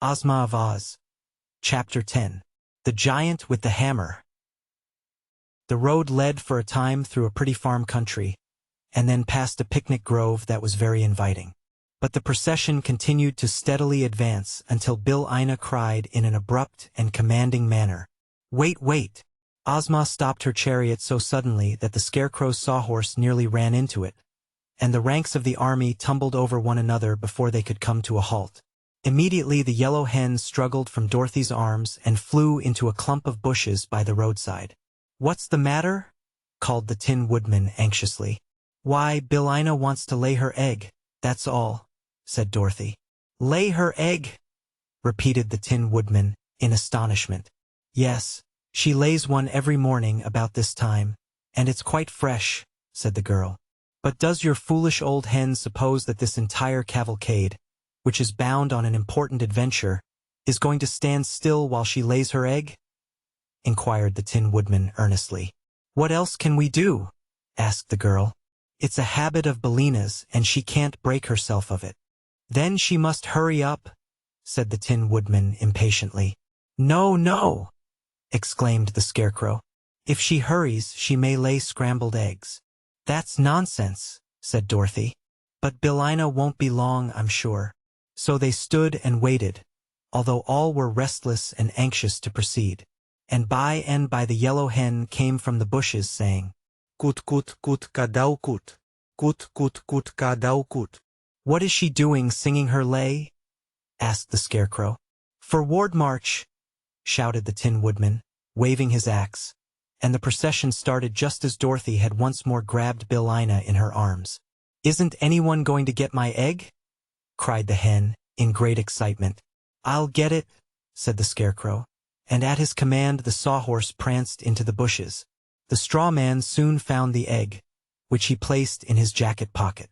Ozma of Oz. Chapter 10. The Giant with the Hammer. The road led for a time through a pretty farm country, and then past a picnic grove that was very inviting. But the procession continued to steadily advance until Ina cried in an abrupt and commanding manner, "Wait, wait!" Ozma stopped her chariot so suddenly that the Scarecrow's sawhorse nearly ran into it, and the ranks of the army tumbled over one another before they could come to a halt. Immediately the yellow hen struggled from Dorothy's arms and flew into a clump of bushes by the roadside. "What's the matter?" called the Tin Woodman anxiously. "Why, Ina wants to lay her egg, that's all," said Dorothy. "Lay her egg?" repeated the Tin Woodman in astonishment. "Yes, she lays one every morning about this time, and it's quite fresh," said the girl. "But does your foolish old hen suppose that this entire cavalcade, which is bound on an important adventure, is going to stand still while she lays her egg?" inquired the Tin Woodman earnestly. "What else can we do?" asked the girl. "It's a habit of Billina's, and she can't break herself of it." "Then she must hurry up," said the Tin Woodman impatiently. "No, no!" exclaimed the Scarecrow. "If she hurries, she may lay scrambled eggs." "That's nonsense," said Dorothy. "But Billina won't be long, I'm sure." So they stood and waited, although all were restless and anxious to proceed. And by the yellow hen came from the bushes saying, "Kut kut kut kadau kut, kut kut kut kadau kut." "What is she doing, singing her lay?" asked the Scarecrow. "Forward march!" shouted the Tin Woodman, waving his axe, and the procession started just as Dorothy had once more grabbed Billina in her arms. "Isn't anyone going to get my egg?" cried the hen, in great excitement. "I'll get it," said the Scarecrow, and at his command the sawhorse pranced into the bushes. The straw man soon found the egg, which he placed in his jacket pocket.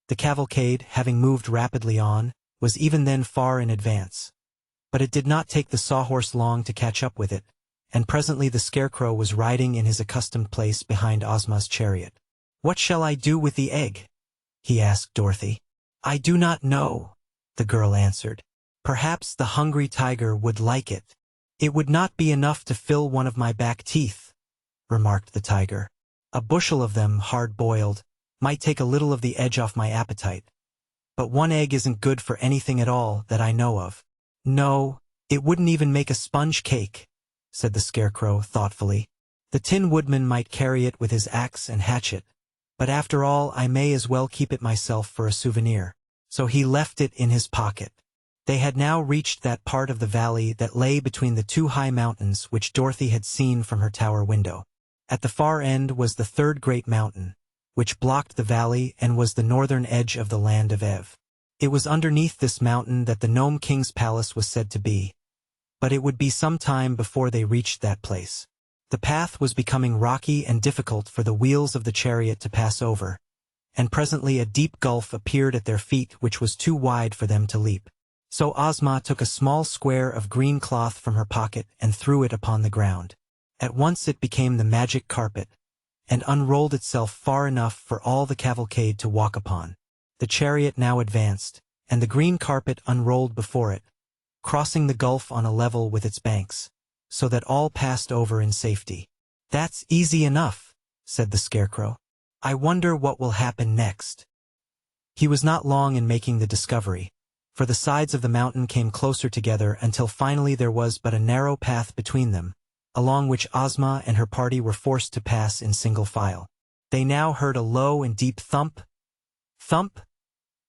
The cavalcade, having moved rapidly on, was even then far in advance. But it did not take the sawhorse long to catch up with it, and presently the Scarecrow was riding in his accustomed place behind Ozma's chariot. "What shall I do with the egg?" he asked Dorothy. "I do not know," the girl answered. "Perhaps the hungry tiger would like it." "It would not be enough to fill one of my back teeth," remarked the tiger. "A bushel of them, hard-boiled, might take a little of the edge off my appetite. But one egg isn't good for anything at all that I know of." "No, it wouldn't even make a sponge cake," said the Scarecrow thoughtfully. "The Tin Woodman might carry it with his axe and hatchet, but after all I may as well keep it myself for a souvenir." So he left it in his pocket. They had now reached that part of the valley that lay between the two high mountains which Dorothy had seen from her tower window. At the far end was the third great mountain, which blocked the valley and was the northern edge of the land of Ev. It was underneath this mountain that the Gnome King's palace was said to be, but it would be some time before they reached that place. The path was becoming rocky and difficult for the wheels of the chariot to pass over, and presently a deep gulf appeared at their feet which was too wide for them to leap. So Ozma took a small square of green cloth from her pocket and threw it upon the ground. At once it became the magic carpet, and unrolled itself far enough for all the cavalcade to walk upon. The chariot now advanced, and the green carpet unrolled before it, crossing the gulf on a level with its banks, so that all passed over in safety. "That's easy enough," said the Scarecrow. "I wonder what will happen next." He was not long in making the discovery, for the sides of the mountain came closer together until finally there was but a narrow path between them, along which Ozma and her party were forced to pass in single file. They now heard a low and deep thump, thump,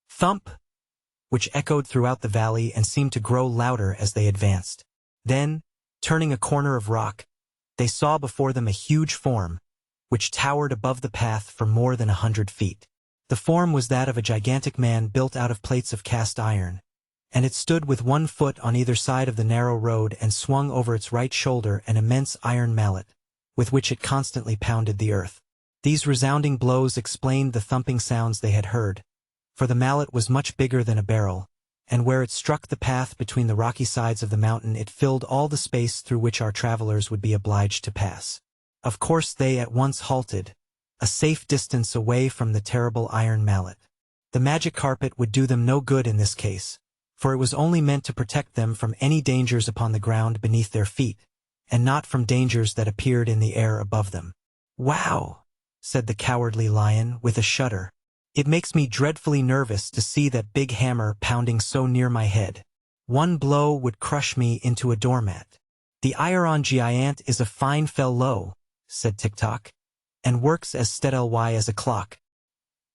thump, which echoed throughout the valley and seemed to grow louder as they advanced. Then, turning a corner of rock, they saw before them a huge form, which towered above the path for more than 100 feet. The form was that of a gigantic man built out of plates of cast iron, and it stood with one foot on either side of the narrow road and swung over its right shoulder an immense iron mallet, with which it constantly pounded the earth. These resounding blows explained the thumping sounds they had heard, for the mallet was much bigger than a barrel, and where it struck the path between the rocky sides of the mountain it filled all the space through which our travelers would be obliged to pass. Of course they at once halted, a safe distance away from the terrible iron mallet. The magic carpet would do them no good in this case, for it was only meant to protect them from any dangers upon the ground beneath their feet, and not from dangers that appeared in the air above them. "Wow," said the Cowardly Lion with a shudder. "It makes me dreadfully nervous to see that big hammer pounding so near my head. One blow would crush me into a doormat." "The iron giant is a fine fellow," said Tick-Tock, "and works as steadily as a clock.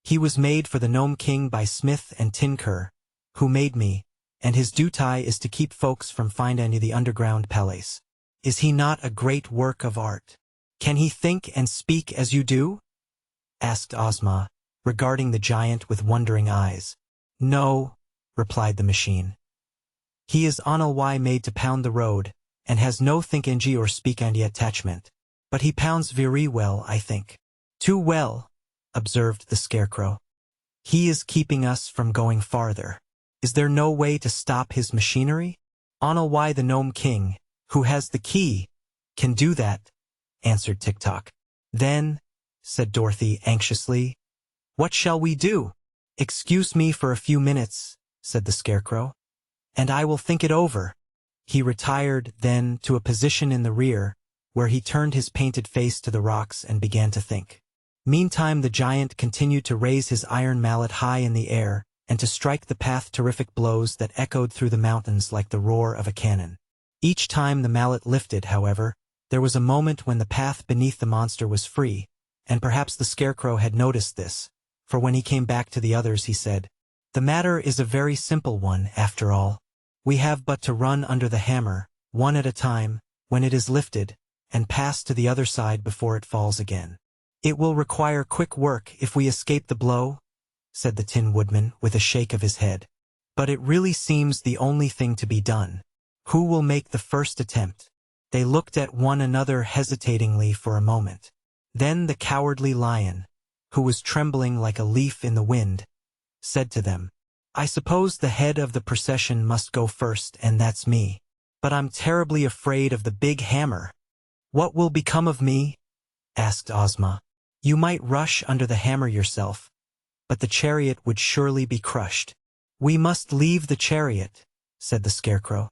He was made for the Gnome King by Smith and Tinker, who made me, and his duty is to keep folks from finding the underground palace. Is he not a great work of art? Can he think and speak as you do?" asked Ozma, regarding the giant with wondering eyes. "No," replied the machine. "He is only made to pound the road, and has no thinking or speaking attachment. But he pounds very well, I think." "Too well," observed the Scarecrow. "He is keeping us from going farther. Is there no way to stop his machinery?" "Only the Gnome King, who has the key, can do that," answered Tick-Tock. "Then," said Dorothy anxiously, "what shall we do?" "Excuse me for a few minutes," said the Scarecrow, "and I will think it over." He retired, then, to a position in the rear, where he turned his painted face to the rocks and began to think. Meantime the giant continued to raise his iron mallet high in the air, and to strike the path terrific blows that echoed through the mountains like the roar of a cannon. Each time the mallet lifted, however, there was a moment when the path beneath the monster was free, and perhaps the Scarecrow had noticed this, for when he came back to the others he said, "The matter is a very simple one, after all. We have but to run under the hammer, one at a time, when it is lifted, and pass to the other side before it falls again. It will require quick work if we escape the blow," said the Tin Woodman with a shake of his head. "But it really seems the only thing to be done. Who will make the first attempt?" They looked at one another hesitatingly for a moment. Then the Cowardly Lion, who was trembling like a leaf in the wind, said to them, "I suppose the head of the procession must go first, and that's me. But I'm terribly afraid of the big hammer." "What will become of me?" asked Ozma. "You might rush under the hammer yourself, but the chariot would surely be crushed." "We must leave the chariot," said the Scarecrow.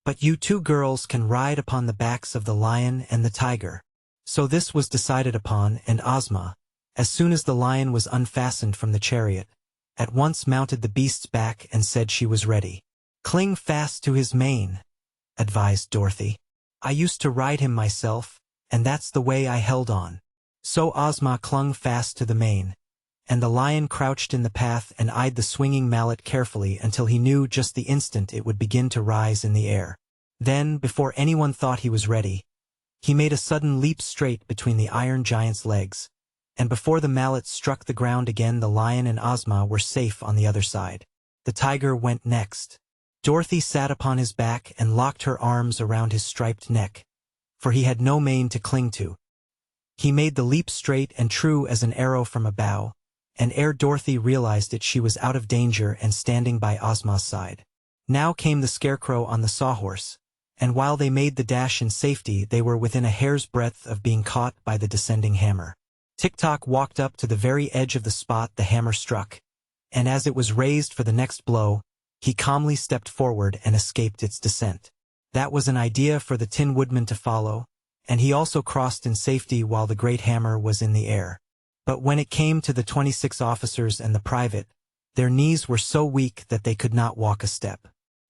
"But you two girls can ride upon the backs of the lion and the tiger." So this was decided upon, and Ozma, as soon as the lion was unfastened from the chariot, at once mounted the beast's back and said she was ready. "Cling fast to his mane," advised Dorothy. "I used to ride him myself, and that's the way I held on." So Ozma clung fast to the mane, and the lion crouched in the path and eyed the swinging mallet carefully until he knew just the instant it would begin to rise in the air. Then, before anyone thought he was ready, he made a sudden leap straight between the iron giant's legs, and before the mallet struck the ground again the lion and Ozma were safe on the other side. The tiger went next. Dorothy sat upon his back and locked her arms around his striped neck, for he had no mane to cling to. He made the leap straight and true as an arrow from a bow, and ere Dorothy realized it she was out of danger and standing by Ozma's side. Now came the Scarecrow on the sawhorse, and while they made the dash in safety they were within a hair's breadth of being caught by the descending hammer. Tick-Tock walked up to the very edge of the spot the hammer struck, and as it was raised for the next blow, he calmly stepped forward and escaped its descent. That was an idea for the Tin Woodman to follow, and he also crossed in safety while the great hammer was in the air. But when it came to the 26 officers and the private, their knees were so weak that they could not walk a step.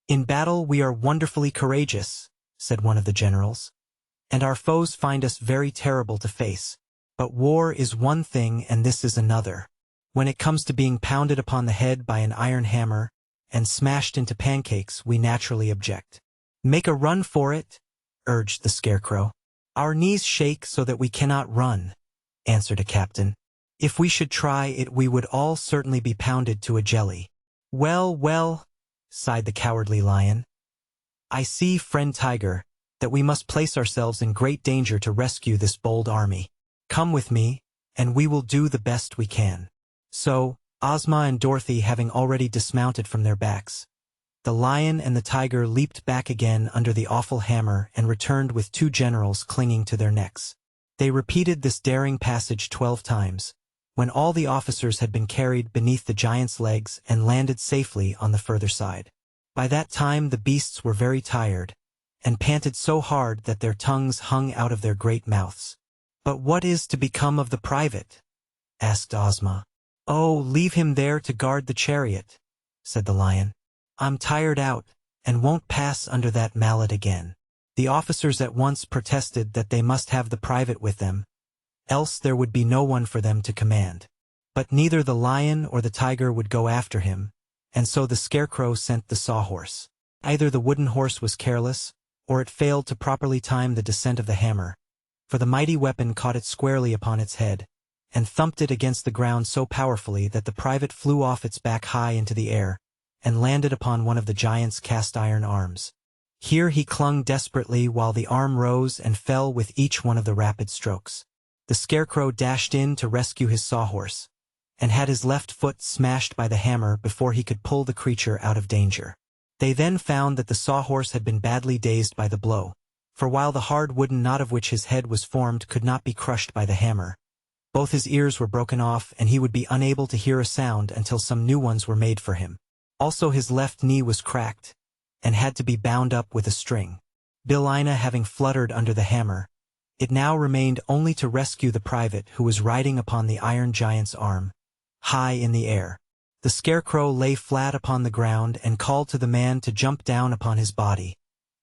"In battle we are wonderfully courageous," said one of the generals, "and our foes find us very terrible to face. But war is one thing and this is another. When it comes to being pounded upon the head by an iron hammer and smashed into pancakes, we naturally object." "Make a run for it," urged the Scarecrow. "Our knees shake so that we cannot run," answered a captain. "If we should try it we would all certainly be pounded to a jelly." "Well, well," sighed the Cowardly Lion. "I see, friend Tiger, that we must place ourselves in great danger to rescue this bold army. Come with me, and we will do the best we can." So, Ozma and Dorothy having already dismounted from their backs, the lion and the tiger leaped back again under the awful hammer and returned with 2 generals clinging to their necks. They repeated this daring passage 12 times, when all the officers had been carried beneath the giant's legs and landed safely on the further side. By that time the beasts were very tired, and panted so hard that their tongues hung out of their great mouths. "But what is to become of the private?" asked Ozma. "Oh, leave him there to guard the chariot," said the lion. "I'm tired out, and won't pass under that mallet again." The officers at once protested that they must have the private with them, else there would be no one for them to command. But neither the lion or the tiger would go after him, and so the scarecrow sent the sawhorse. Either the wooden horse was careless, or it failed to properly time the descent of the hammer, for the mighty weapon caught it squarely upon its head, and thumped it against the ground so powerfully that the private flew off its back high into the air, and landed upon one of the giant's cast-iron arms. Here he clung desperately while the arm rose and fell with each one of the rapid strokes. The scarecrow dashed in to rescue his sawhorse, and had his left foot smashed by the hammer before he could pull the creature out of danger. They then found that the sawhorse had been badly dazed by the blow, for while the hard wooden knot of which his head was formed could not be crushed by the hammer, both his ears were broken off and he would be unable to hear a sound until some new ones were made for him. Also his left knee was cracked, and had to be bound up with a string. Billina having fluttered under the hammer, it now remained only to rescue the private who was riding upon the iron giant's arm, high in the air. The scarecrow lay flat upon the ground and called to the man to jump down upon his body,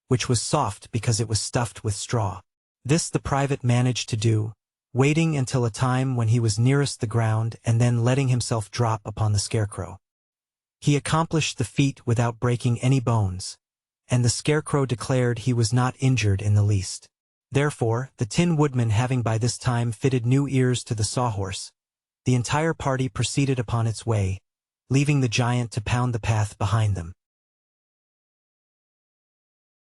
which was soft because it was stuffed with straw. This the private managed to do, waiting until a time when he was nearest the ground and then letting himself drop upon the scarecrow. He accomplished the feat without breaking any bones, and the scarecrow declared he was not injured in the least. Therefore, the Tin Woodman having by this time fitted new ears to the sawhorse, the entire party proceeded upon its way, leaving the giant to pound the path behind them.